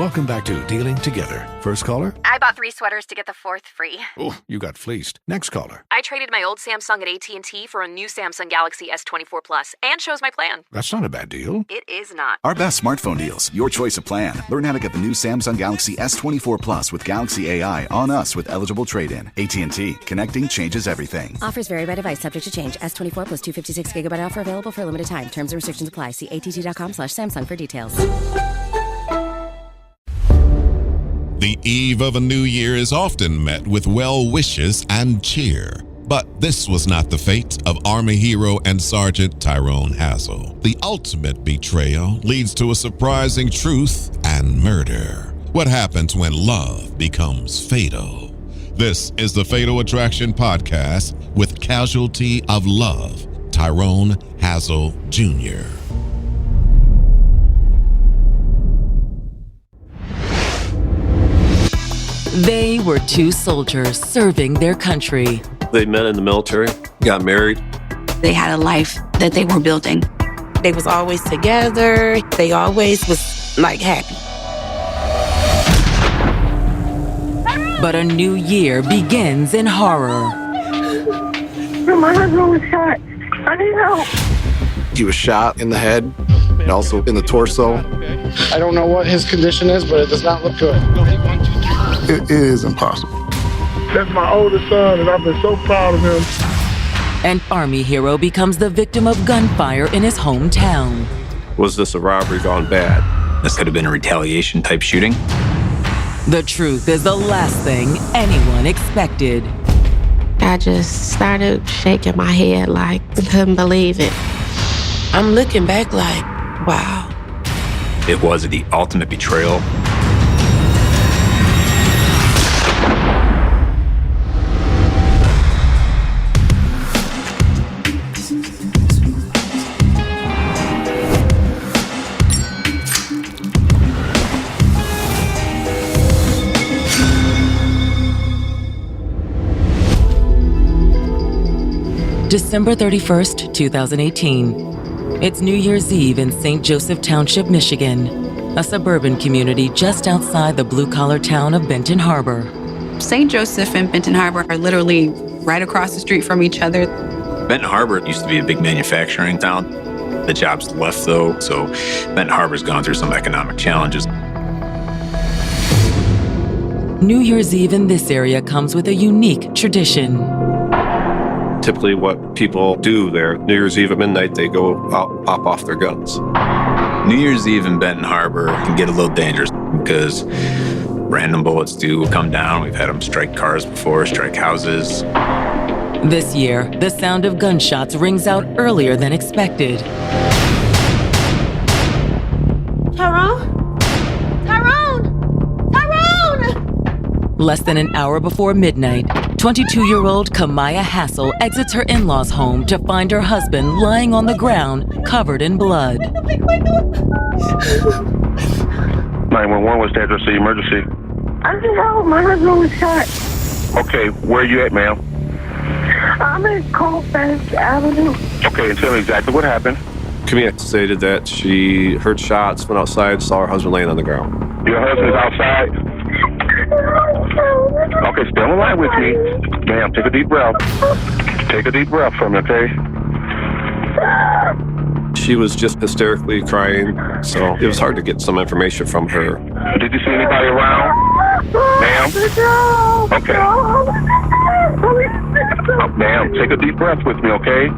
Welcome back to Dealing Together. First caller? I bought 3 sweaters to get the 4th free. Oh, you got fleeced. Next caller? I traded my old Samsung at AT&T for a new Samsung Galaxy S24 Plus and chose my plan. That's not a bad deal. It is not. Our best smartphone deals. Your choice of plan. Learn how to get the new Samsung Galaxy S24 Plus with Galaxy AI on us with eligible trade-in. AT&T. Connecting changes everything. Offers vary by device. Subject to change. S24 plus 256 gigabyte offer available for a limited time. Terms and restrictions apply. See att.com/Samsung for details. The eve of a new year is often met with well wishes and cheer. But this was not the fate of Army hero and Sergeant Tyrone Hassel. The ultimate betrayal leads to a surprising truth and murder. What happens when love becomes fatal? This is the Fatal Attraction Podcast with Casualty of Love, Tyrone Hassel Jr. They were 2 soldiers serving their country. They met in the military, got married. They had a life that they were building. They was always together. They always was like happy. But a new year begins in horror. My husband was shot. I need help. He was shot in the head and also in the torso. I don't know what his condition is, but it does not look good. It is impossible. That's my oldest son, and I've been so proud of him. An Army hero becomes the victim of gunfire in his hometown. Was this a robbery gone bad? This could have been a retaliation type shooting. The truth is the last thing anyone expected. I just started shaking my head like I couldn't believe it. I'm looking back like, wow. It was the ultimate betrayal. December 31st, 2018. It's New Year's Eve in St. Joseph Township, Michigan, a suburban community just outside the blue-collar town of Benton Harbor. St. Joseph and Benton Harbor are literally right across the street from each other. Benton Harbor used to be a big manufacturing town. The jobs left, though, so Benton Harbor's gone through some economic challenges. New Year's Eve in this area comes with a unique tradition. Typically what people do there, New Year's Eve at midnight, they go out and pop off their guns. New Year's Eve in Benton Harbor can get a little dangerous because random bullets do come down. We've had them strike cars before, strike houses. This year, the sound of gunshots rings out earlier than expected. Tyrone? Tyrone! Tyrone! Less than an hour before midnight, 22-year-old Kamaya Hassel exits her in-laws' home to find her husband lying on the ground, covered in blood. 911, what's the address of the emergency? I need help. My husband was shot. Okay, where are you at, ma'am? I'm in Colfax Avenue. Okay, and tell me exactly what happened. Camille stated that she heard shots, went outside, saw her husband laying on the ground. Your husband's outside? Okay, stay on the line with me. Ma'am, take a deep breath. Take a deep breath from me, okay? She was just hysterically crying, so it was hard to get some information from her. Did you see anybody around? Ma'am? Okay. Ma'am, take a deep breath with me, okay?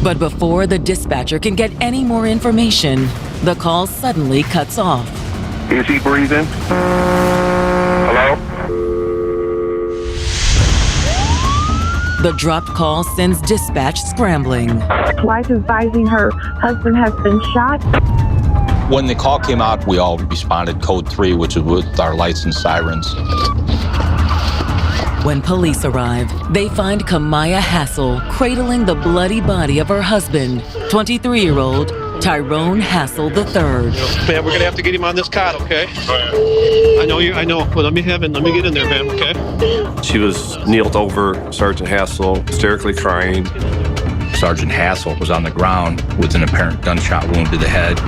But before the dispatcher can get any more information, the call suddenly cuts off. Is he breathing? Hello? The dropped call sends dispatch scrambling. Wife advising her husband has been shot. When the call came out, we all responded code 3, which was with our lights and sirens. When police arrive, they find Kamaya Hassel cradling the bloody body of her husband, 23-year-old Tyrone Hassel III. Man, we're gonna have to get him on this cot, okay? I know, but let me get in there, man, okay? She was kneeled over Sergeant Hassel, hysterically crying. Sergeant Hassel was on the ground with an apparent gunshot wound to the head.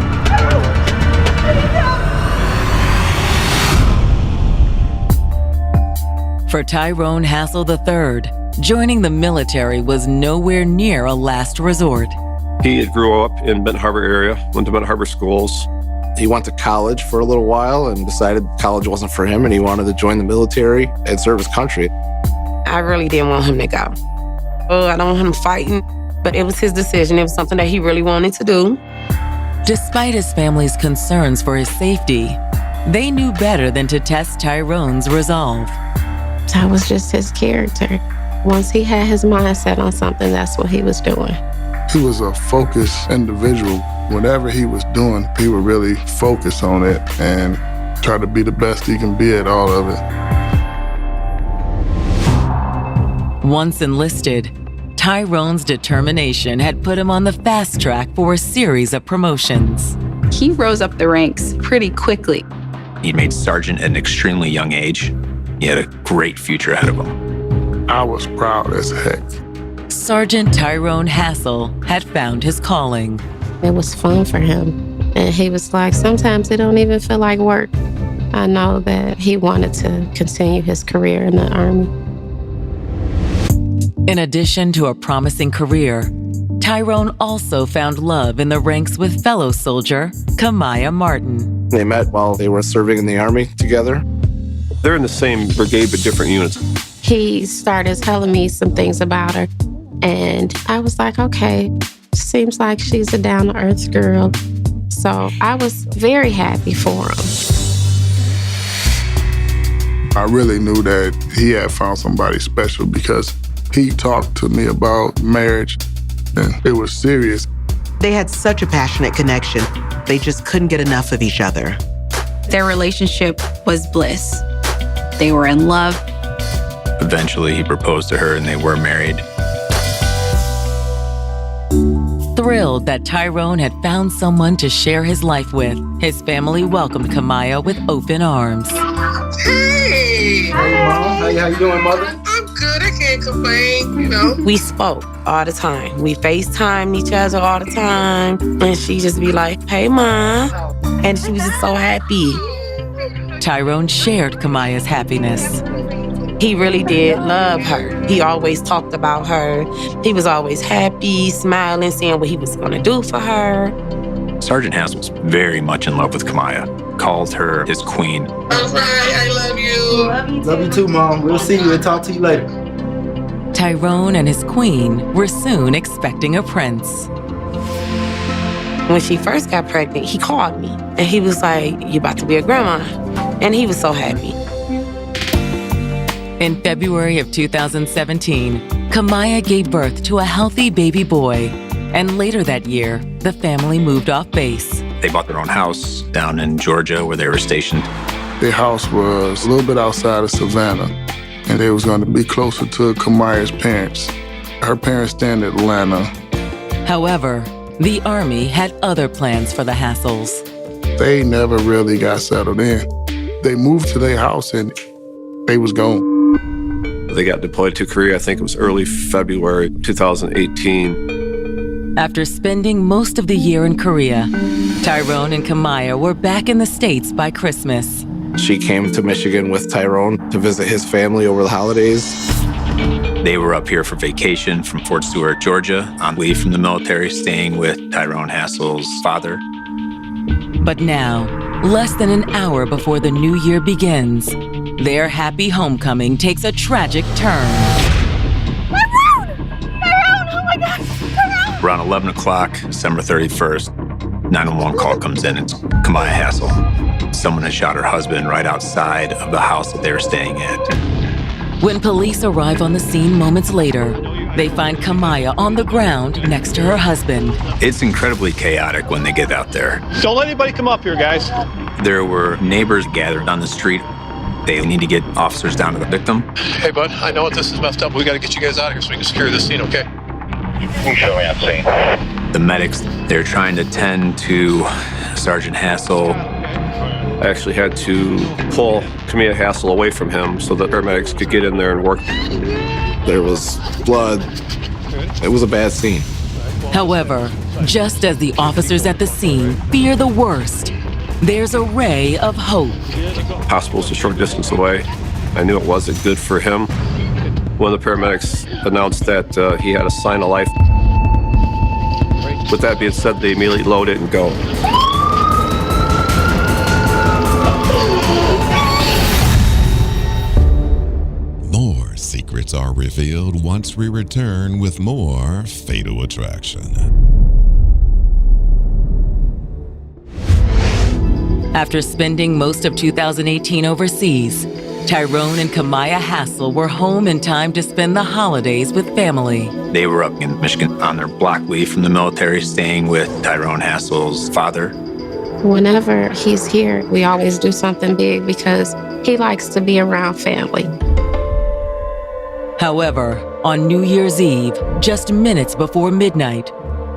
For Tyrone Hassel III, joining the military was nowhere near a last resort. He had grew up in Benton Harbor area, went to Benton Harbor schools. He went to college for a little while and decided college wasn't for him and he wanted to join the military and serve his country. I really didn't want him to go. I don't want him fighting, but it was his decision. It was something that he really wanted to do. Despite his family's concerns for his safety, they knew better than to test Tyrone's resolve. That was just his character. Once he had his mindset on something, that's what he was doing. He was a focused individual. Whatever he was doing, he would really focus on it and try to be the best he can be at all of it. Once enlisted, Tyrone's determination had put him on the fast track for a series of promotions. He rose up the ranks pretty quickly. He made sergeant at an extremely young age. He had a great future ahead of him. I was proud as heck. Sergeant Tyrone Hassel had found his calling. It was fun for him. And he was like, sometimes it don't even feel like work. I know that he wanted to continue his career in the Army. In addition to a promising career, Tyrone also found love in the ranks with fellow soldier Kamaya Martin. They met while they were serving in the Army together. They're in the same brigade but different units. He started telling me some things about her, and I was like, okay, seems like she's a down-to-earth girl. So I was very happy for him. I really knew that he had found somebody special because he talked to me about marriage, and it was serious. They had such a passionate connection. They just couldn't get enough of each other. Their relationship was bliss. They were in love. Eventually, he proposed to her and they were married. Thrilled that Tyrone had found someone to share his life with, his family welcomed Kamaya with open arms. Hey! Hey, Mom. How you doing, Mother? I'm good. I can't complain, you know. We spoke all the time. We FaceTimed each other all the time. And she just be like, hey, Mom. And she was just so happy. Tyrone shared Kamaya's happiness. He really did love her. He always talked about her. He was always happy, smiling, seeing what he was going to do for her. Sergeant Hassel was very much in love with Kamaya, called her his queen. I'm sorry, I love you. Love you too, Mom. We'll see you and talk to you later. Tyrone and his queen were soon expecting a prince. When she first got pregnant, he called me. And he was like, you about to be a grandma. And he was so happy. In February of 2017, Kamaya gave birth to a healthy baby boy. And later that year, the family moved off base. They bought their own house down in Georgia where they were stationed. Their house was a little bit outside of Savannah, and they was going to be closer to Kamaya's parents. Her parents stay in Atlanta. However, the Army had other plans for the Hassels. They never really got settled in. They moved to their house and they was gone. They got deployed to Korea, I think it was early February 2018. After spending most of the year in Korea, Tyrone and Kamaya were back in the States by Christmas. She came to Michigan with Tyrone to visit his family over the holidays. They were up here for vacation from Fort Stewart, Georgia, on leave from the military, staying with Tyrone Hassel's father. But now, less than an hour before the new year begins, their happy homecoming takes a tragic turn. Around 11 o'clock, December 31st, 911 call comes in. It's Kamaya Hassel. Someone has shot her husband right outside of the house that they were staying at. When police arrive on the scene moments later, they find Kamaya on the ground next to her husband. It's incredibly chaotic when they get out there. Don't let anybody come up here, guys. There were neighbors gathered on the street. They need to get officers down to the victim. Hey, bud, I know this is messed up. We got to get you guys out of here so we can secure this scene, okay? You show me on scene. The medics, they're trying to tend to Sergeant Hassel. I actually had to pull Kamaya Hassel away from him so that paramedics could get in there and work. There was blood. It was a bad scene. However, just as the officers at the scene fear the worst, there's a ray of hope. Hospital's a short distance away. I knew it wasn't good for him. One of the paramedics announced that he had a sign of life. With that being said, they immediately load it and go. More secrets are revealed once we return with more Fatal Attraction. After spending most of 2018 overseas, Tyrone and Kamaya Hassel were home in time to spend the holidays with family. They were up in Michigan on their block leave from the military, staying with Tyrone Hassel's father. Whenever he's here, we always do something big because he likes to be around family. However, on New Year's Eve, just minutes before midnight,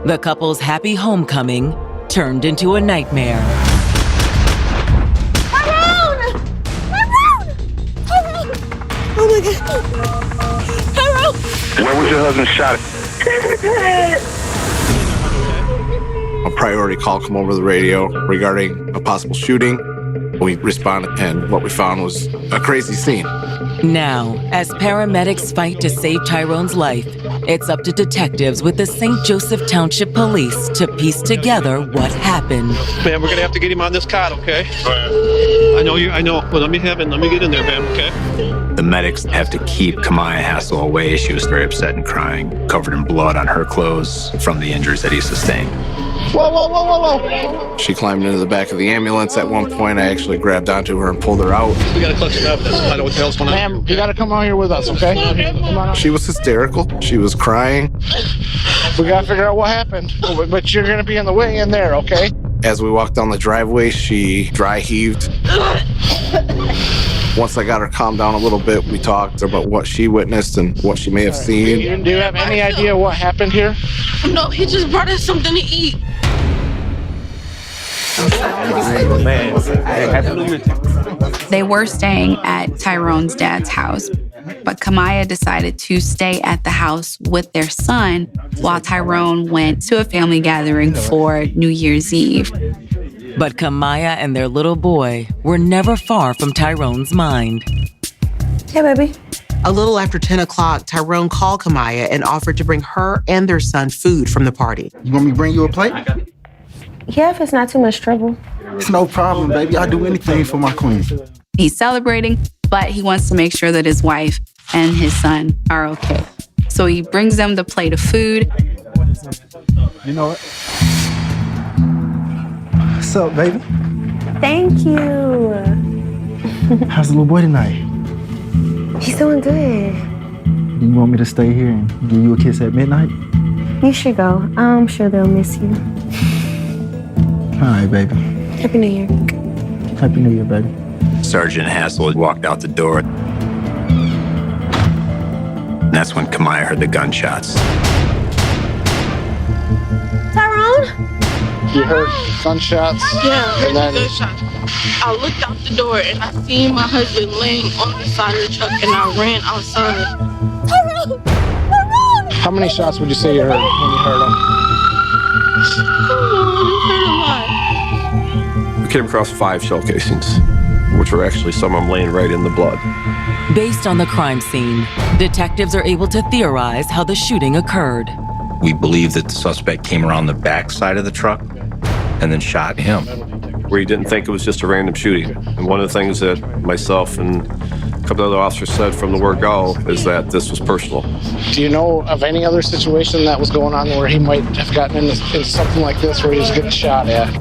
the couple's happy homecoming turned into a nightmare. Oh my God. Tyrone! Where was your husband shot? A priority call come over the radio regarding a possible shooting. We responded, and what we found was a crazy scene. Now, as paramedics fight to save Tyrone's life, it's up to detectives with the St. Joseph Township Police to piece together what happened. Man, we're gonna have to get him on this cot, okay? I know. Well, let me get in there, man, okay? The medics have to keep Kamaya Hassel away. She was very upset and crying, covered in blood on her clothes from the injuries that he sustained. Whoa. She climbed into the back of the ambulance. At one point, I actually grabbed onto her and pulled her out. We gotta collect some evidence. I know what the hell's going on. Ma'am, you gotta come on here with us, okay? Come on. She was hysterical. She was crying. We gotta figure out what happened, but you're gonna be in the way in there, okay? As we walked down the driveway, she dry heaved. Once I got her calmed down a little bit, we talked about what she witnessed and what she may have seen. Do you have any idea what happened here? No, he just brought us something to eat. They were staying at Tyrone's dad's house, but Kamaya decided to stay at the house with their son while Tyrone went to a family gathering for New Year's Eve. But Kamaya and their little boy were never far from Tyrone's mind. Hey, baby. A little after 10 o'clock, Tyrone called Kamaya and offered to bring her and their son food from the party. You want me to bring you a plate? Yeah, if it's not too much trouble. It's no problem, baby. I'll do anything for my queen. He's celebrating, but he wants to make sure that his wife and his son are okay. So he brings them the plate of food. You know what? What's up, baby? Thank you. How's the little boy tonight? He's doing good. Do you want me to stay here and give you a kiss at midnight? You should go. I'm sure they'll miss you. All right, baby. Happy New Year. Happy New Year, baby. Sergeant Hassel had walked out the door. And that's when Kamaya heard the gunshots. Tyrone? You heard gunshots? Yeah, I heard And then gunshots. I looked out the door and I seen my husband laying on the side of the truck and I ran outside. Tyrone! Tyrone! how many shots would you say you heard when you heard them? We came across 5 shell casings, which were actually some of them laying right in the blood. Based on the crime scene, detectives are able to theorize how the shooting occurred. We believe that the suspect came around the back side of the truck and then shot him. We didn't think it was just a random shooting. And one of the things that myself and a couple of other officers said from the word go is that this was personal. Do you know of any other situation that was going on where he might have gotten into something like this where he was getting shot at?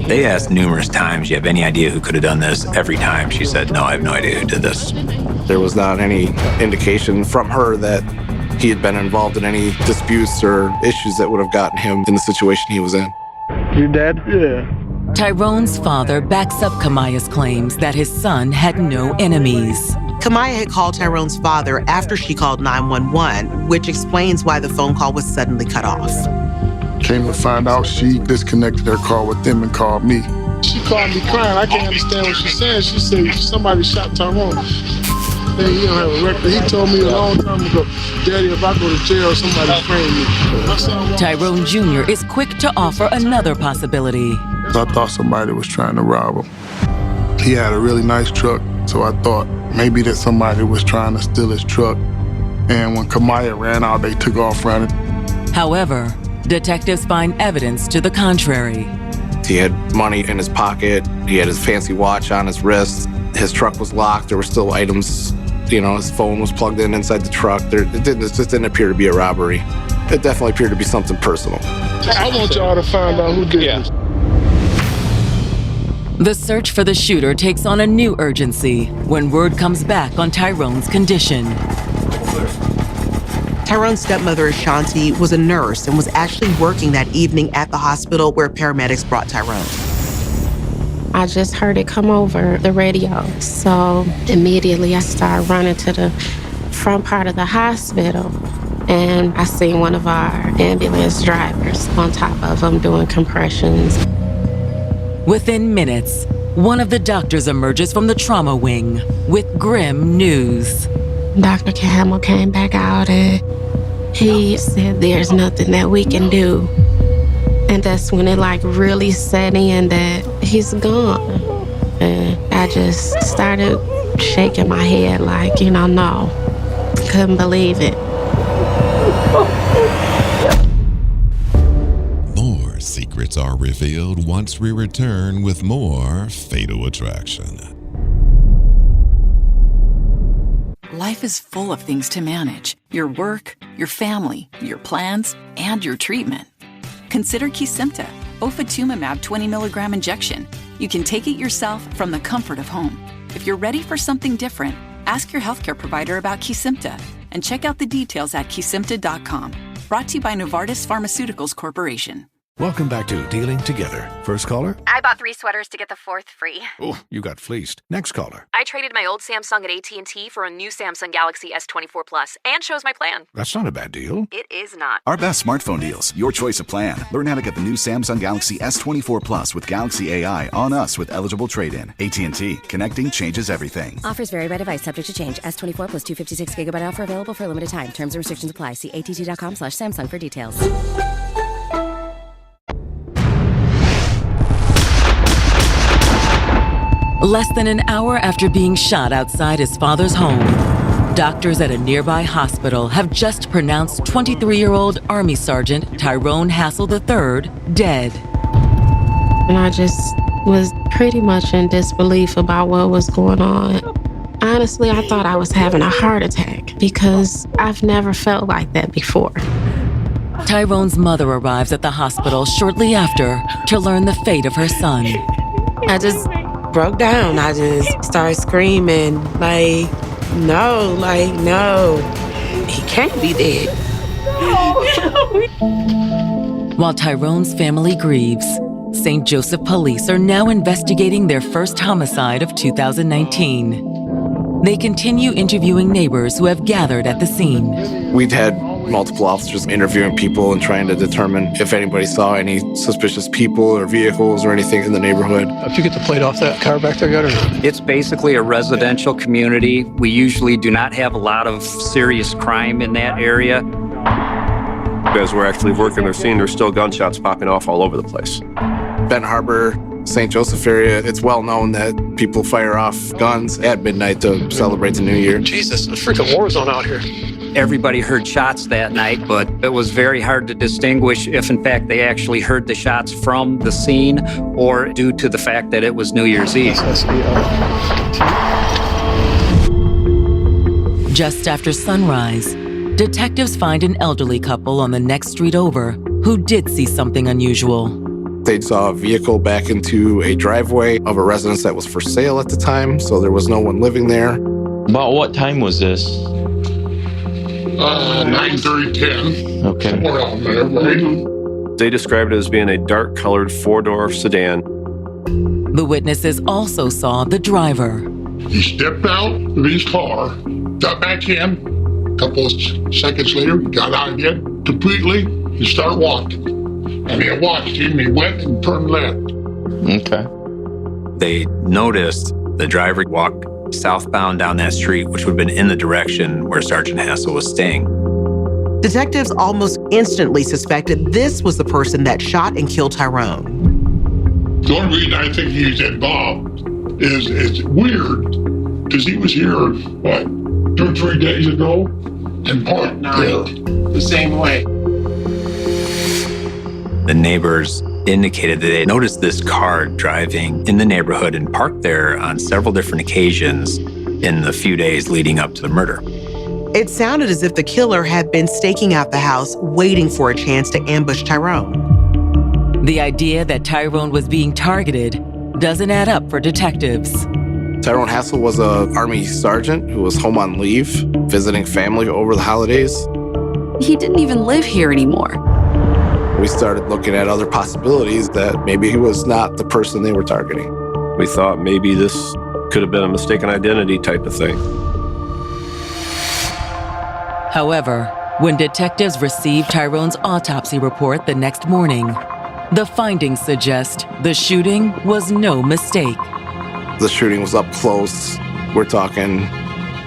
They asked numerous times, you have any idea who could have done this? Every time she said, no, I have no idea who did this. There was not any indication from her that he had been involved in any disputes or issues that would have gotten him in the situation he was in. Your dad? Yeah. Tyrone's father backs up Kamaya's claims that his son had no enemies. Kamaya had called Tyrone's father after she called 911, which explains why the phone call was suddenly cut off. Came to find out she disconnected her call with them and called me. She called me crying. I can't understand what she said. She said somebody shot Tyrone. Hey, he don't have a record. He told me a long time ago, Daddy, if I go to jail, somebody frame me. Tyrone Jr. is quick to offer another possibility. I thought somebody was trying to rob him. He had a really nice truck, so I thought maybe that somebody was trying to steal his truck. And when Kamaya ran out, they took off running. However, detectives find evidence to the contrary. He had money in his pocket. He had his fancy watch on his wrist. His truck was locked. There were still items. His phone was plugged in inside the truck. It just didn't appear to be a robbery. It definitely appeared to be something personal. I want y'all to find out who did this. The search for the shooter takes on a new urgency when word comes back on Tyrone's condition. Tyrone's stepmother, Ashanti, was a nurse and was actually working that evening at the hospital where paramedics brought Tyrone. I just heard it come over the radio. So immediately I started running to the front part of the hospital. And I seen one of our ambulance drivers on top of him doing compressions. Within minutes, one of the doctors emerges from the trauma wing with grim news. Dr. Campbell came back out and he said there's nothing that we can do. And that's when it really set in that he's gone. And I just started shaking my head no. Couldn't believe it. More secrets are revealed once we return with more Fatal Attraction. Life is full of things to manage. Your work, your family, your plans, and your treatment. Consider Kesimpta, ofatumumab 20 milligram injection. You can take it yourself from the comfort of home. If you're ready for something different, ask your healthcare provider about Kesimpta and check out the details at kesimpta.com. Brought to you by Novartis Pharmaceuticals Corporation. Welcome back to Dealing Together. First caller? I bought 3 sweaters to get the 4th free. Oh, you got fleeced. Next caller. I traded my old Samsung at AT&T for a new Samsung Galaxy S24 Plus and chose my plan. That's not a bad deal. It is not. Our best smartphone deals. Your choice of plan. Learn how to get the new Samsung Galaxy S24 Plus with Galaxy AI on us with eligible trade-in. AT&T. Connecting changes everything. Offers vary by device. Subject to change. S24 plus 256 gigabyte offer available for a limited time. Terms and restrictions apply. See att.com/Samsung for details. Less than an hour after being shot outside his father's home, doctors at a nearby hospital have just pronounced 23-year-old Army Sergeant Tyrone Hassel III dead. And I just was pretty much in disbelief about what was going on. Honestly, I thought I was having a heart attack because I've never felt like that before. Tyrone's mother arrives at the hospital shortly after to learn the fate of her son. I just broke down. I just started screaming, no, he can't be dead. While Tyrone's family grieves, St. Joseph police are now investigating their first homicide of 2019. They continue interviewing neighbors who have gathered at the scene. We'd had multiple officers interviewing people and trying to determine if anybody saw any suspicious people or vehicles or anything in the neighborhood. If you get the plate off that car back there, or not? It's basically a residential community. We usually do not have a lot of serious crime in that area. As we're actually working their scene, there's still gunshots popping off all over the place. Benton Harbor, St. Joseph area, it's well known that people fire off guns at midnight to celebrate the new year. Jesus, it's a freaking war zone out here. Everybody heard shots that night, but it was very hard to distinguish if, in fact, they actually heard the shots from the scene or due to the fact that it was New Year's Eve. Just after sunrise, detectives find an elderly couple on the next street over who did see something unusual. They saw a vehicle back into a driveway of a residence that was for sale at the time, so there was no one living there. About what time was this? 9:30, 10. Okay. Somewhere out there, right? They described it as being a dark-colored 4-door sedan. The witnesses also saw the driver. He stepped out of his car, got back in. A couple of seconds later, got out again completely and started walking. And I watched him. He went and turned left. Okay. They noticed the driver walked southbound down that street, which would have been in the direction where Sergeant Hassel was staying. Detectives almost instantly suspected this was the person that shot and killed Tyrone. The only reason I think he's involved is weird because he was here, what, 2 or 3 days ago and parked there. The same way. The neighbors indicated that they noticed this car driving in the neighborhood and parked there on several different occasions in the few days leading up to the murder. It sounded as if the killer had been staking out the house, waiting for a chance to ambush Tyrone. The idea that Tyrone was being targeted doesn't add up for detectives. Tyrone Hassel was an Army sergeant who was home on leave, visiting family over the holidays. He didn't even live here anymore. We started looking at other possibilities that maybe he was not the person they were targeting. We thought maybe this could have been a mistaken identity type of thing. However, when detectives received Tyrone's autopsy report the next morning, the findings suggest the shooting was no mistake. The shooting was up close. We're talking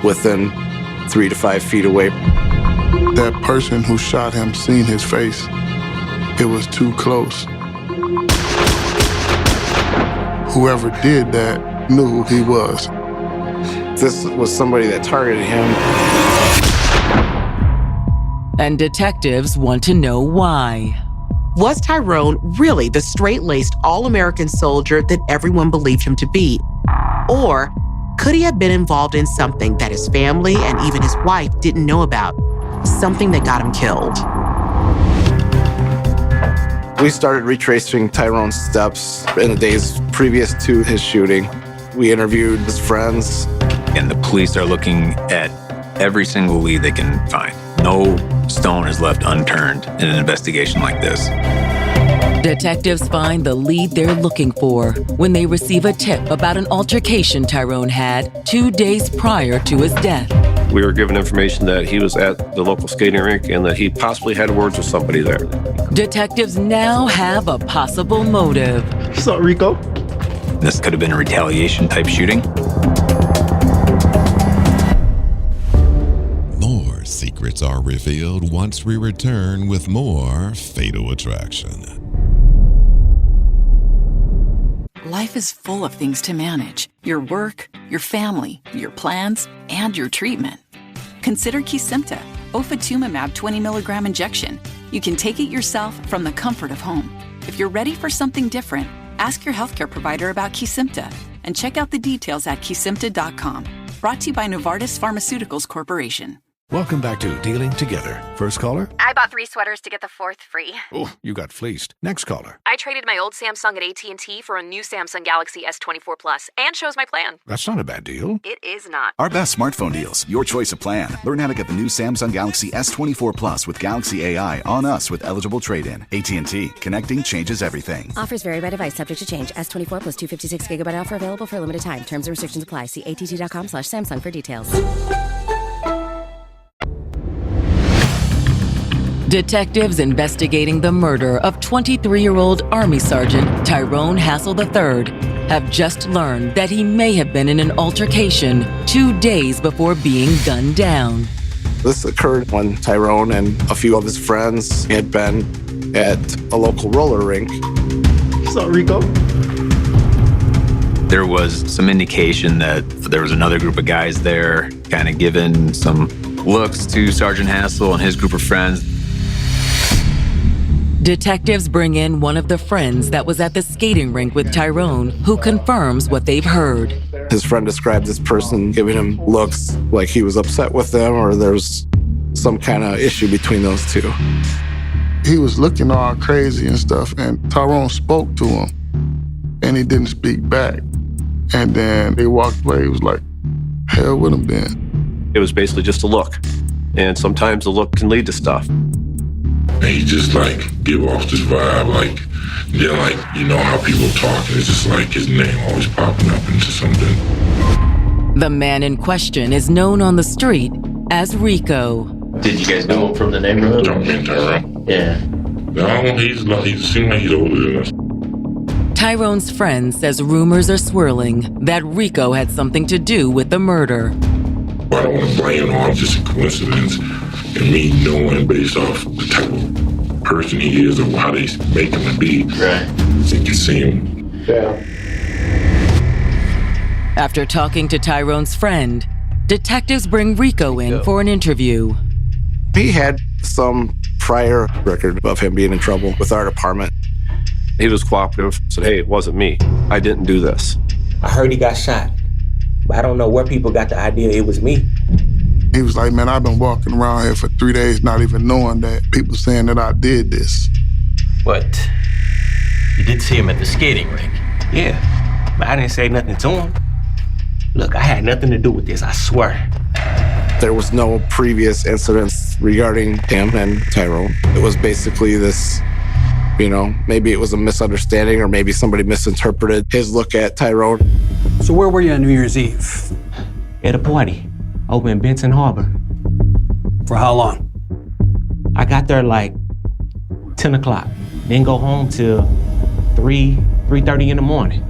within 3 to 5 feet away. That person who shot him seen his face. It was too close. Whoever did that knew who he was. This was somebody that targeted him. And detectives want to know why. Was Tyrone really the straight-laced, all-American soldier that everyone believed him to be? Or could he have been involved in something that his family and even his wife didn't know about? Something that got him killed? We started retracing Tyrone's steps in the days previous to his shooting. We interviewed his friends. And the police are looking at every single lead they can find. No stone is left unturned in an investigation like this. Detectives find the lead they're looking for when they receive a tip about an altercation Tyrone had 2 days prior to his death. We were given information that he was at the local skating rink and that he possibly had words with somebody there. Detectives now have a possible motive. What's up, Rico? This could have been a retaliation type shooting. More secrets are revealed once we return with more Fatal Attraction. Life is full of things to manage. Your work, your family, your plans, and your treatment. Consider Kesimpta, ofatumumab 20 milligram injection. You can take it yourself from the comfort of home. If you're ready for something different, ask your healthcare provider about Kesimpta and check out the details at kesimpta.com. Brought to you by Novartis Pharmaceuticals Corporation. Welcome back to Dealing Together. First caller? I bought 3 sweaters to get the 4th free. Oh, you got fleeced. Next caller. I traded my old Samsung at AT&T for a new Samsung Galaxy S24 Plus and chose my plan. That's not a bad deal. It is not. Our best smartphone deals. Your choice of plan. Learn how to get the new Samsung Galaxy S24 Plus with Galaxy AI on us with eligible trade-in. AT&T. Connecting changes everything. Offers vary by device, subject to change. S24 plus 256 gigabyte offer available for a limited time. Terms and restrictions apply. See att.com/Samsung for details. Detectives investigating the murder of 23-year-old Army Sergeant Tyrone Hassel III have just learned that he may have been in an altercation 2 days before being gunned down. This occurred when Tyrone and a few of his friends had been at a local roller rink. What's up, Rico? There was some indication that there was another group of guys there kind of giving some looks to Sergeant Hassel and his group of friends. Detectives bring in one of the friends that was at the skating rink with Tyrone, who confirms what they've heard. His friend described this person giving him looks like he was upset with them or there's some kind of issue between those two. He was looking all crazy and stuff, and Tyrone spoke to him, and he didn't speak back. And then they walked away. He was like, hell with him then. It was basically just a look. And sometimes the look can lead to stuff. And he just give off this vibe, then you know how people talk, and it's just his name always popping up into something. The man in question is known on the street as Rico. Did you guys know him from the neighborhood? Tyrone? Yeah. No, he seems like he's older than us. Tyrone's friend says rumors are swirling that Rico had something to do with the murder. I don't want to blame it all, just a coincidence. And me knowing based off the type of person he is or how they make him to be. Right. I think you see him. Yeah. After talking to Tyrone's friend, detectives bring Rico in for an interview. He had some prior record of him being in trouble with our department. He was cooperative, said, hey, it wasn't me. I didn't do this. I heard he got shot, but I don't know where people got the idea it was me. He was like, man, I've been walking around here for 3 days not even knowing that people saying that I did this. But you did see him at the skating rink. Yeah, but I didn't say nothing to him. Look, I had nothing to do with this, I swear. There was no previous incidents regarding him and Tyrone. It was basically this, maybe it was a misunderstanding or maybe somebody misinterpreted his look at Tyrone. So where were you on New Year's Eve? At a party over in Benson Harbor. For how long? I got there like 10 o'clock. Didn't go home till 3:30 in the morning.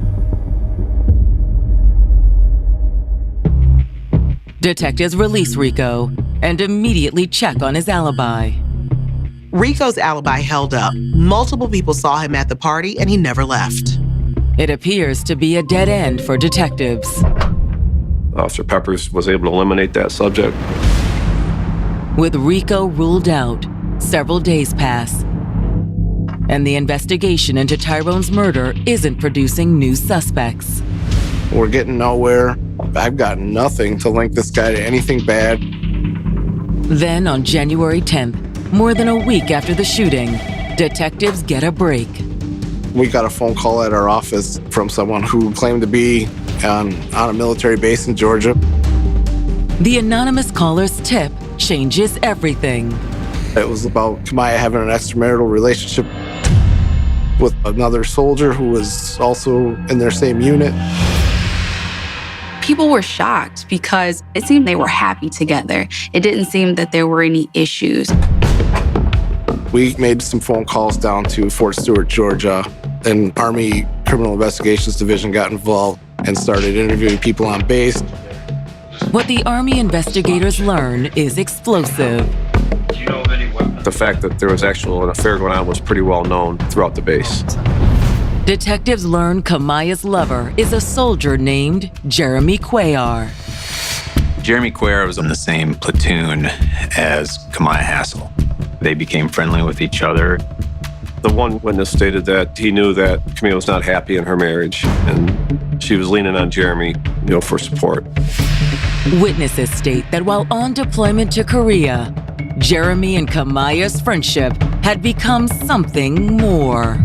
Detectives release Rico and immediately check on his alibi. Rico's alibi held up. Multiple people saw him at the party and he never left. It appears to be a dead end for detectives. Officer Peppers was able to eliminate that subject. With Rico ruled out, several days pass, and the investigation into Tyrone's murder isn't producing new suspects. We're getting nowhere. I've got nothing to link this guy to anything bad. Then on January 10th, more than a week after the shooting, detectives get a break. We got a phone call at our office from someone who claimed to be on a military base in Georgia. The anonymous caller's tip changes everything. It was about Kamaya having an extramarital relationship with another soldier who was also in their same unit. People were shocked because it seemed they were happy together. It didn't seem that there were any issues. We made some phone calls down to Fort Stewart, Georgia, and Army Criminal Investigations Division got involved and started interviewing people on base. What the Army investigators learn is explosive. The fact that there was actually an affair going on was pretty well known throughout the base. Detectives learn Kamaya's lover is a soldier named Jeremy Cuellar. Jeremy Cuellar was in the same platoon as Kamaya Hassel. They became friendly with each other. The one witness stated that he knew that Kamaya was not happy in her marriage, and she was leaning on Jeremy, for support. Witnesses state that while on deployment to Korea, Jeremy and Kamaya's friendship had become something more.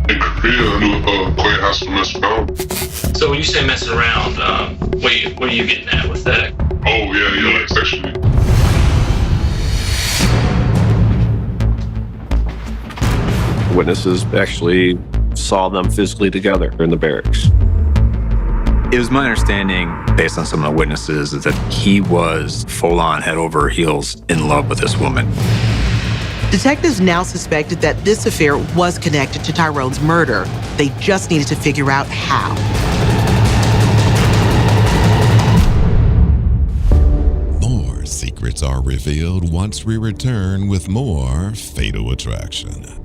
In Korea, I knew Clay has to mess around. So when you say messing around, what are you getting at with that? Oh, yeah, like sexually. Witnesses actually saw them physically together in the barracks. It was my understanding, based on some of the witnesses, that he was full-on head over heels in love with this woman. Detectives now suspected that this affair was connected to Tyrone's murder. They just needed to figure out how. More secrets are revealed once we return with more Fatal Attraction.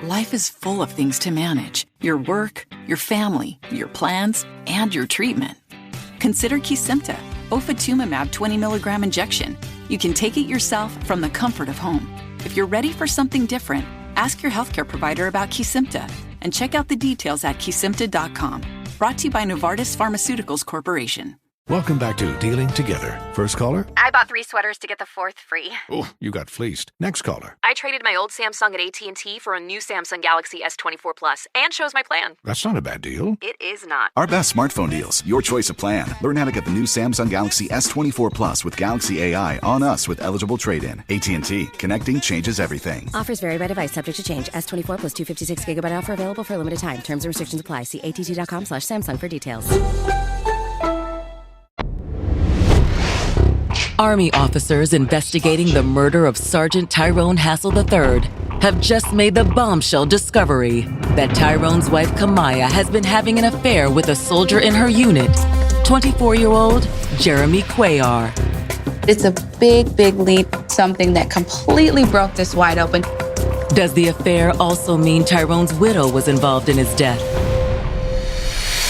Life is full of things to manage. Your work, your family, your plans, and your treatment. Consider Kesimpta, ofatumumab 20 milligram injection. You can take it yourself from the comfort of home. If you're ready for something different, ask your healthcare provider about Kesimpta and check out the details at kesimpta.com. Brought to you by Novartis Pharmaceuticals Corporation. Welcome back to Dealing Together. First caller? I bought 3 sweaters to get the 4th free. Oh, you got fleeced. Next caller. I traded my old Samsung at AT&T for a new Samsung Galaxy S24 Plus and chose my plan. That's not a bad deal. It is not. Our best smartphone deals. Your choice of plan. Learn how to get the new Samsung Galaxy S24 Plus with Galaxy AI on us with eligible trade-in. AT&T. Connecting changes everything. Offers vary by device. Subject to change. S24 plus 256 gigabyte offer available for a limited time. Terms and restrictions apply. See att.com/Samsung for details. Army officers investigating the murder of Sergeant Tyrone Hassel III have just made the bombshell discovery that Tyrone's wife Kamaya has been having an affair with a soldier in her unit, 24-year-old Jeremy Cuellar. It's a big, big leap, something that completely broke this wide open. Does the affair also mean Tyrone's widow was involved in his death?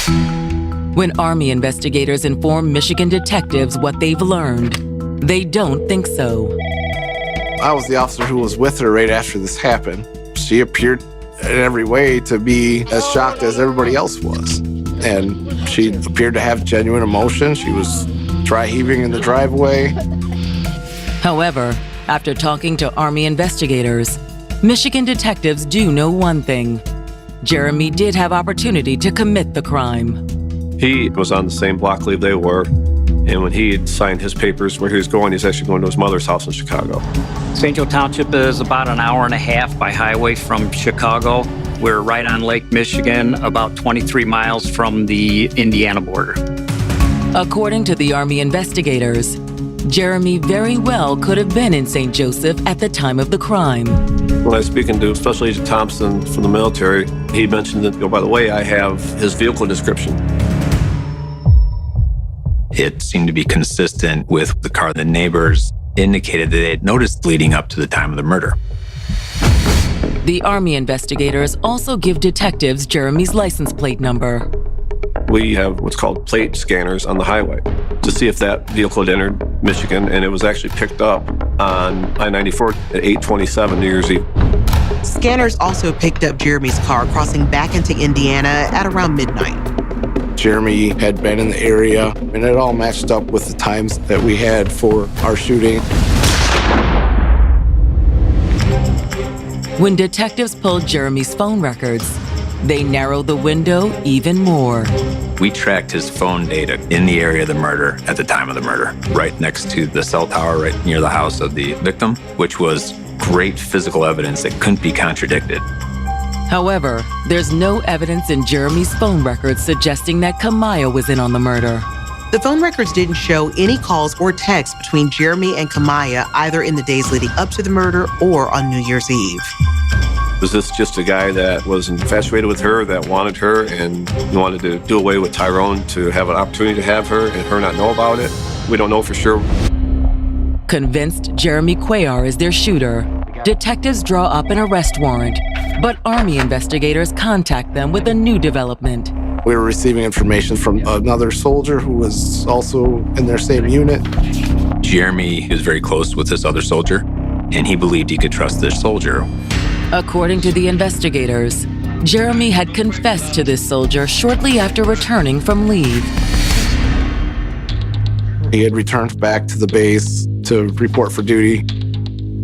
When Army investigators inform Michigan detectives what they've learned, they don't think so. I was the officer who was with her right after this happened. She appeared in every way to be as shocked as everybody else was. And she appeared to have genuine emotion. She was dry heaving in the driveway. However, after talking to Army investigators, Michigan detectives do know one thing. Jeremy did have opportunity to commit the crime. He was on the same block leave they were, and when he had signed his papers where he was going, he's actually going to his mother's house in Chicago. St. Joe Township is about an hour and a half by highway from Chicago. We're right on Lake Michigan, about 23 miles from the Indiana border. According to the Army investigators, Jeremy very well could have been in St. Joseph at the time of the crime. When I was speaking to Special Agent Thompson from the military, he mentioned that, by the way, I have his vehicle description. It seemed to be consistent with the car. The neighbors indicated that they had noticed leading up to the time of the murder. The Army investigators also give detectives Jeremy's license plate number. We have what's called plate scanners on the highway to see if that vehicle had entered Michigan, and it was actually picked up on I-94 at 8:27 New Year's Eve. Scanners also picked up Jeremy's car crossing back into Indiana at around midnight. Jeremy had been in the area, and it all matched up with the times that we had for our shooting. When detectives pulled Jeremy's phone records, they narrowed the window even more. We tracked his phone data in the area of the murder at the time of the murder, right next to the cell tower, right near the house of the victim, which was great physical evidence that couldn't be contradicted. However, there's no evidence in Jeremy's phone records suggesting that Kamaya was in on the murder. The phone records didn't show any calls or texts between Jeremy and Kamaya either in the days leading up to the murder or on New Year's Eve. Was this just a guy that was infatuated with her, that wanted her, and wanted to do away with Tyrone to have an opportunity to have her and her not know about it? We don't know for sure. Convinced Jeremy Cuellar is their shooter, detectives draw up an arrest warrant, but Army investigators contact them with a new development. We were receiving information from another soldier who was also in their same unit. Jeremy is very close with this other soldier, and he believed he could trust this soldier. According to the investigators, Jeremy had confessed to this soldier shortly after returning from leave. He had returned back to the base to report for duty.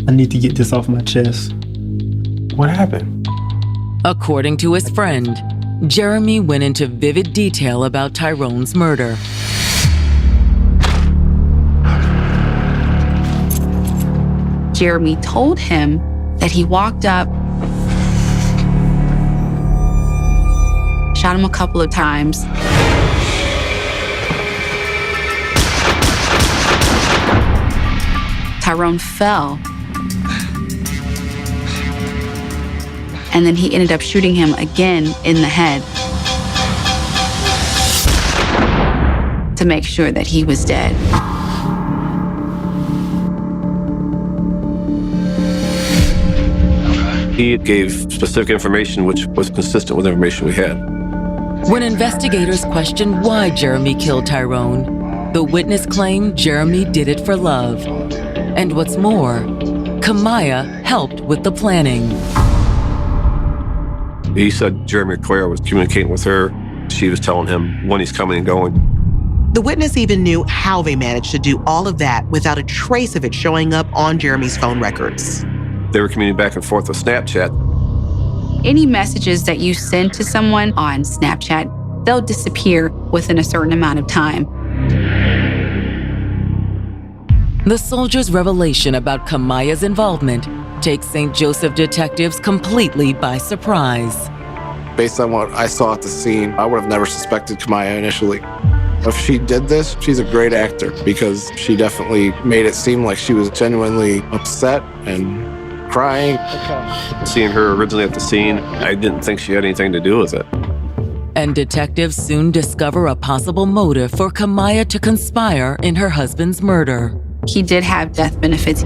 I need to get this off my chest. What happened? According to his friend, Jeremy went into vivid detail about Tyrone's murder. Jeremy told him that he walked up, shot him a couple of times, Tyrone fell, and then he ended up shooting him again in the head to make sure that he was dead. He gave specific information which was consistent with information we had. When investigators questioned why Jeremy killed Tyrone, the witness claimed Jeremy did it for love. And what's more, Kamaya helped with the planning. He said Jeremy Cuellar was communicating with her. She was telling him when he's coming and going. The witness even knew how they managed to do all of that without a trace of it showing up on Jeremy's phone records. They were communicating back and forth with Snapchat. Any messages that you send to someone on Snapchat, they'll disappear within a certain amount of time. The soldier's revelation about Kamaya's involvement takes St. Joseph detectives completely by surprise. Based on what I saw at the scene, I would have never suspected Kamaya initially. If she did this, she's a great actor because she definitely made it seem like she was genuinely upset and crying. Seeing her originally at the scene, I didn't think she had anything to do with it. And detectives soon discover a possible motive for Kamaya to conspire in her husband's murder. He did have death benefits.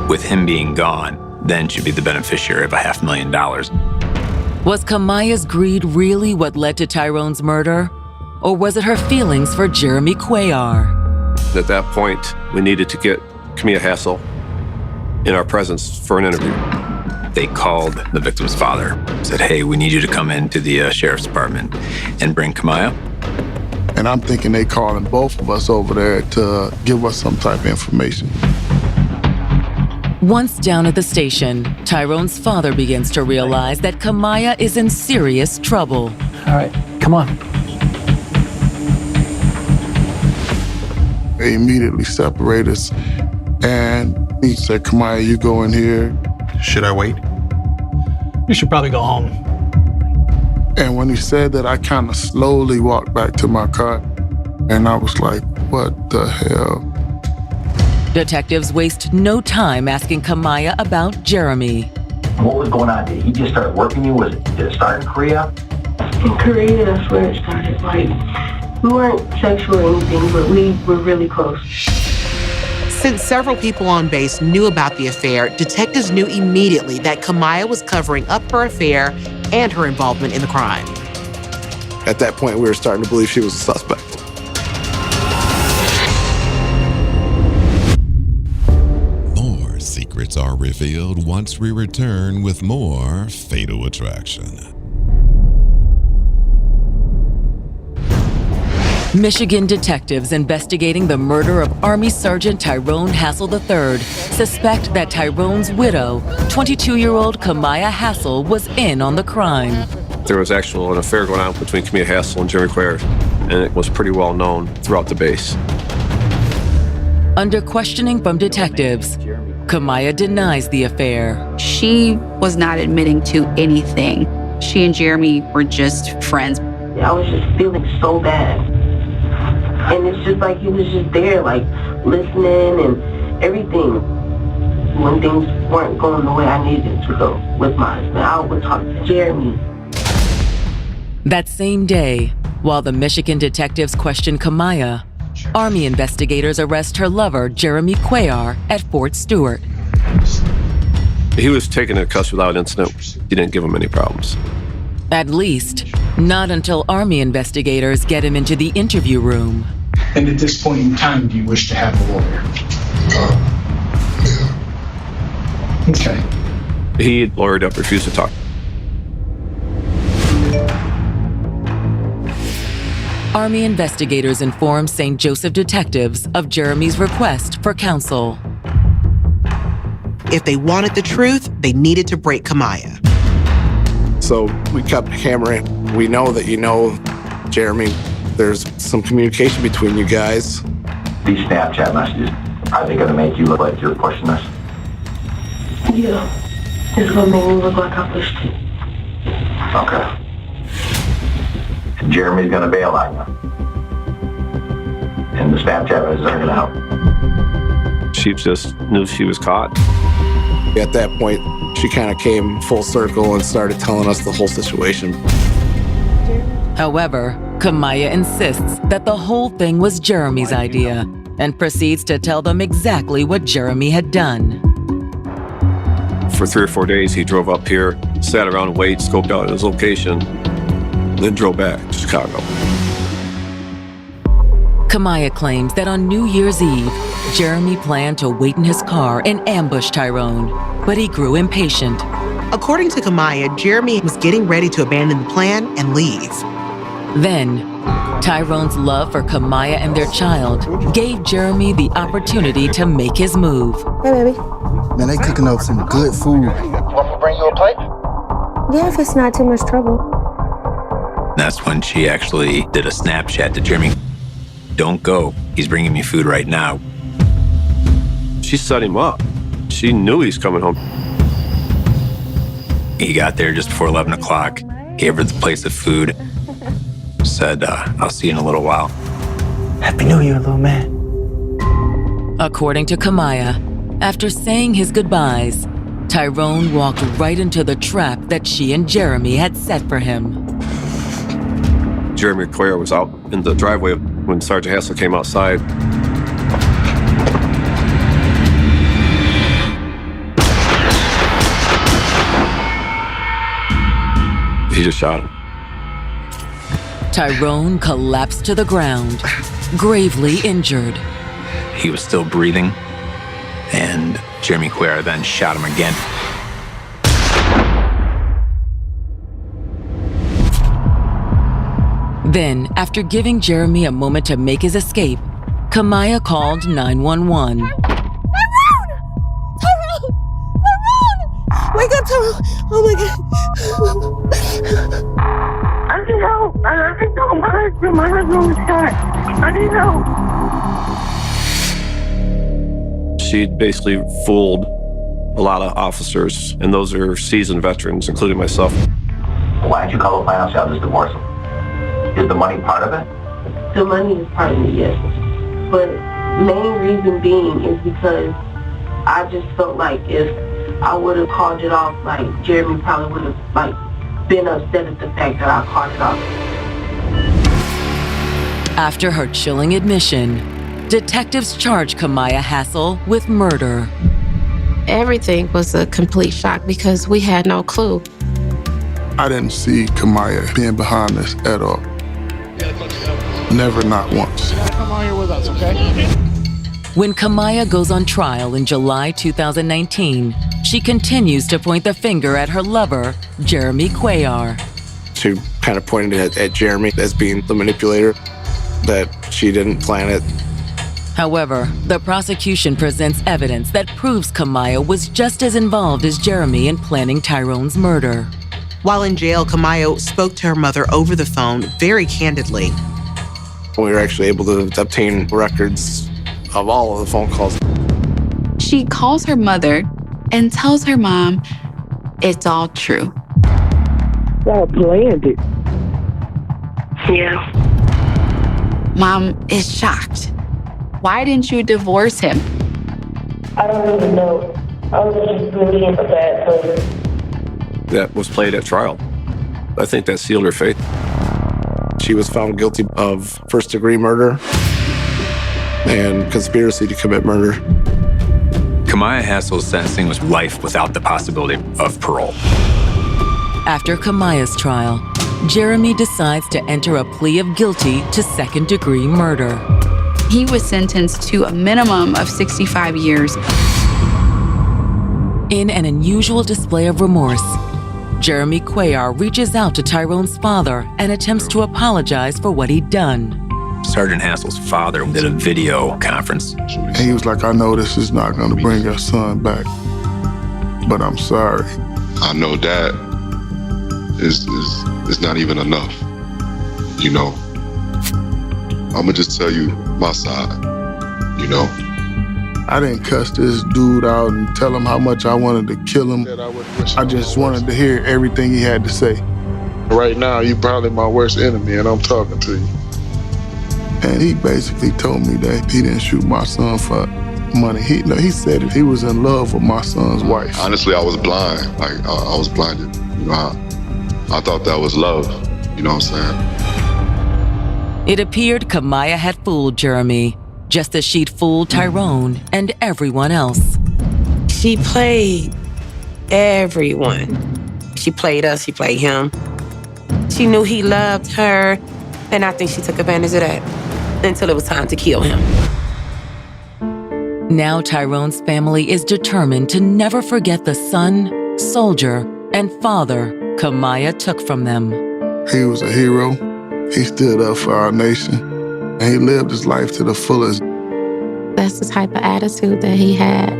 With him being gone, then she'd be the beneficiary of $500,000. Was Kamaya's greed really what led to Tyrone's murder? Or was it her feelings for Jeremy Cuellar? At that point, we needed to get Camilla Hassel in our presence for an interview. They called the victim's father, said, hey, we need you to come into the sheriff's department and bring Camilla. And I'm thinking they calling both of us over there to give us some type of information. Once down at the station, Tyrone's father begins to realize that Camilla is in serious trouble. All right, come on. They immediately separated us, and he said, Camilla, you go in here. Should I wait? You should probably go home. And when he said that, I kind of slowly walked back to my car, and I was like, what the hell? Detectives waste no time asking Camilla about Jeremy. What was going on? Did he just start working you? Did it start in Korea? In Korea, that's where it started. Like, we weren't sexual or anything, but we were really close. Since several people on base knew about the affair, detectives knew immediately that Camilla was covering up her affair and her involvement in the crime. At that point, we were starting to believe she was a suspect. More secrets are revealed once we return with more Fatal Attraction. Michigan detectives investigating the murder of Army Sergeant Tyrone Hassel III suspect that Tyrone's widow, 22-year-old Camilla Hassel, was in on the crime. There was actually an affair going on between Camilla Hassel and Jeremy Cuellar, and it was pretty well known throughout the base. Under questioning from detectives, Camilla denies the affair. She was not admitting to anything. She and Jeremy were just friends. I was just feeling so bad. And it's just like he was just there, like, listening and everything. When things weren't going the way I needed to go with my husband, I would talk to Jeremy. That same day, while the Michigan detectives question Camilla, Army investigators arrest her lover, Jeremy Cuellar, at Fort Stewart. He was taken into custody without incident. He didn't give him any problems. At least, not until Army investigators get him into the interview room. And at this point in time, do you wish to have a lawyer? Yeah. Okay. He lawyered up, refused to talk. Army investigators inform St. Joseph detectives of Jeremy's request for counsel. If they wanted the truth, they needed to break Camilla. So we kept hammering. We know that you know Jeremy. There's some communication between you guys. These Snapchat messages, are they going to make you look like you're pushing us? Yeah. It's going to make me look like I pushed it. Okay. And Jeremy's going to bail on you. And the Snapchat messages aren't going to help. She just knew she was caught. At that point, she kind of came full circle and started telling us the whole situation. However, Camilla insists that the whole thing was Jeremy's idea and proceeds to tell them exactly what Jeremy had done. For 3 or 4 days, he drove up here, sat around, waited, scoped out his location, then drove back to Chicago. Camilla claims that on New Year's Eve, Jeremy planned to wait in his car and ambush Tyrone, but he grew impatient. According to Camilla, Jeremy was getting ready to abandon the plan and leave. Then, Tyrone's love for Camilla and their child gave Jeremy the opportunity to make his move. Hey, baby. Man, they cooking up some good food. Want me to bring you a plate? Yeah, if it's not too much trouble. That's when she actually did a Snapchat to Jeremy. Don't go. He's bringing me food right now. She set him up. She knew he's coming home. He got there just before 11 o'clock, gave her the place of food, said, I'll see you in a little while. Happy New Year, little man. According to Camilla, after saying his goodbyes, Tyrone walked right into the trap that she and Jeremy had set for him. Jeremy Cuellar was out in the driveway when Sergeant Hassel came outside. He just shot him. Tyrone collapsed to the ground, gravely injured. He was still breathing, and Jeremy Cuellar then shot him again. Then, after giving Jeremy a moment to make his escape, Kamaya called 911. Wake up, Tyrone! Oh my God! I need help! I need help! My husband was shot! I need help! She basically fooled a lot of officers, and those are seasoned veterans, including myself. Why'd you call the final shot this divorce? Is the money part of it? The money is part of it, yes. But main reason being is because I just felt like if I would have called it off, like Jeremy probably would have been upset at the fact that I called it off. After her chilling admission, detectives charged Kamaya Hassel with murder. Everything was a complete shock because we had no clue. I didn't see Kamaya being behind this at all. Never, not once. Come on here with us, okay? When Kamaya goes on trial in July 2019, she continues to point the finger at her lover, Jeremy Cuellar. She kind of pointed at Jeremy as being the manipulator, that she didn't plan it. However, the prosecution presents evidence that proves Kamaya was just as involved as Jeremy in planning Tyrone's murder. While in jail, Kamaya spoke to her mother over the phone very candidly. We were actually able to obtain records of all of the phone calls. She calls her mother and tells her mom it's all true. Y'all planned it. Yeah. Mom is shocked. Why didn't you divorce him? I don't even know. I was just really in a bad place. That was played at trial. I think that sealed her fate. She was found guilty of first-degree murder and conspiracy to commit murder. Kamaya Hassel's sentencing was life without the possibility of parole. After Kamaya's trial, Jeremy decides to enter a plea of guilty to second-degree murder. He was sentenced to a minimum of 65 years. In an unusual display of remorse, Jeremy Cuellar reaches out to Tyrone's father and attempts to apologize for what he'd done. Sergeant Hassel's father did a video conference. And he was like, I know this is not going to bring your son back, but I'm sorry. I know that is not even enough, you know. I'm gonna just tell you my side, you know. I didn't cuss this dude out and tell him how much I wanted to kill him. I just wanted to hear everything he had to say. Right now, you're probably my worst enemy, and I'm talking to you. And he basically told me that he didn't shoot my son for money. He said that he was in love with my son's wife. Honestly, I was blind. Like, I was blinded. You know, I thought that was love. You know what I'm saying? It appeared Kamaya had fooled Jeremy, just as she'd fooled Tyrone and everyone else. She played everyone. She played us, she played him. She knew he loved her, and I think she took advantage of that until it was time to kill him. Now Tyrone's family is determined to never forget the son, soldier, and father Kamaya took from them. He was a hero. He stood up for our nation, and he lived his life to the fullest. That's the type of attitude that he had.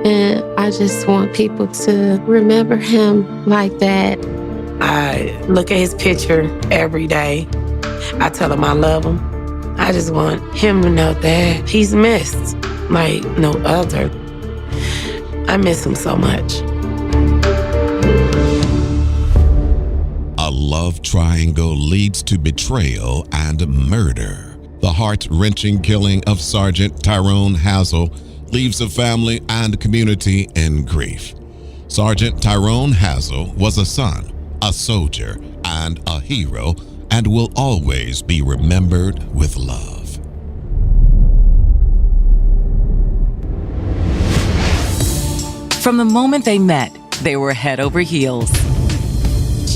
And I just want people to remember him like that. I look at his picture every day. I tell him I love him. I just want him to know that he's missed like no other. I miss him so much. A love triangle leads to betrayal and murder. The heart-wrenching killing of Sergeant Tyrone Hassel leaves the family and community in grief. Sergeant Tyrone Hassel was a son, a soldier, and a hero, and will always be remembered with love. From the moment they met, they were head over heels.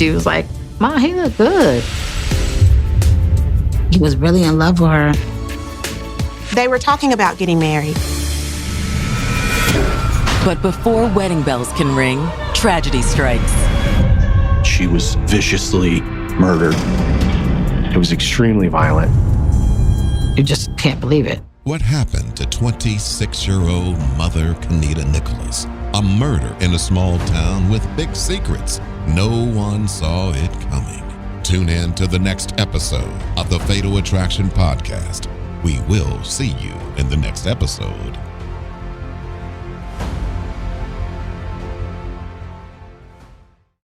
she was like, "Ma, he look good." He was really in love with her. They were talking about getting married. But before wedding bells can ring, tragedy strikes. She was viciously murdered. It was extremely violent. You just can't believe it. What happened to 26-year-old Mother Kenita Nicholas? A murder in a small town with big secrets. No one saw it coming. Tune in to the next episode of the Fatal Attraction Podcast. We will see you in the next episode.